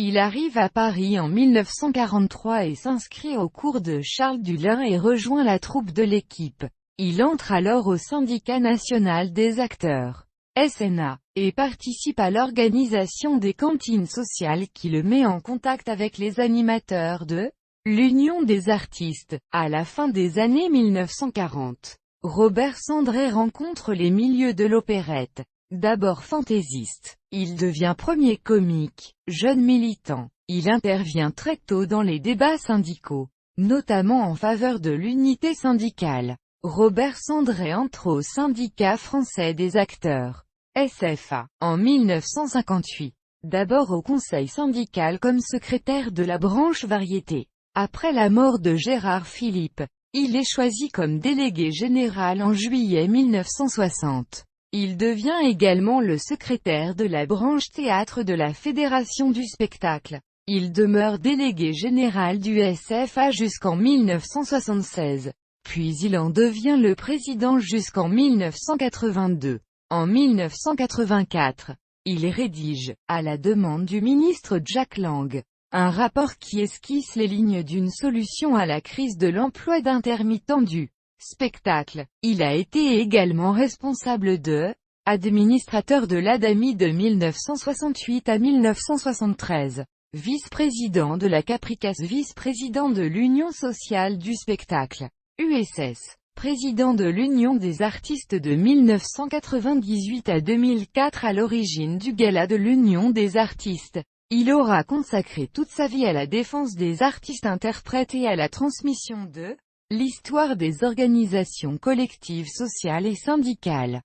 Il arrive à Paris en 1943 et s'inscrit au cours de Charles Dullin et rejoint la troupe de l'équipe. Il entre alors au Syndicat national des acteurs, SNA, et participe à l'organisation des cantines sociales qui le met en contact avec les animateurs de l'Union des artistes. À la fin des années 1940, Robert Sandré rencontre les milieux de l'opérette. D'abord fantaisiste, il devient premier comique, jeune militant. Il intervient très tôt dans les débats syndicaux, notamment en faveur de l'unité syndicale. Robert Sandré entre au Syndicat français des acteurs, SFA, en 1958. D'abord au conseil syndical comme secrétaire de la branche variété. Après la mort de Gérard Philippe, il est choisi comme délégué général en juillet 1960. Il devient également le secrétaire de la branche théâtre de la Fédération du spectacle. Il demeure délégué général du SFA jusqu'en 1976. Puis il en devient le président jusqu'en 1982. En 1984, il rédige, à la demande du ministre Jack Lang, un rapport qui esquisse les lignes d'une solution à la crise de l'emploi d'intermittents du spectacle. Il a été également responsable de administrateur de l'ADAMI de 1968 à 1973, vice-président de la Capricas, vice-président de l'Union sociale du spectacle, USS, président de l'Union des artistes de 1998 à 2004 à l'origine du Gala de l'Union des artistes. Il aura consacré toute sa vie à la défense des artistes interprètes et à la transmission de l'histoire des organisations collectives sociales et syndicales.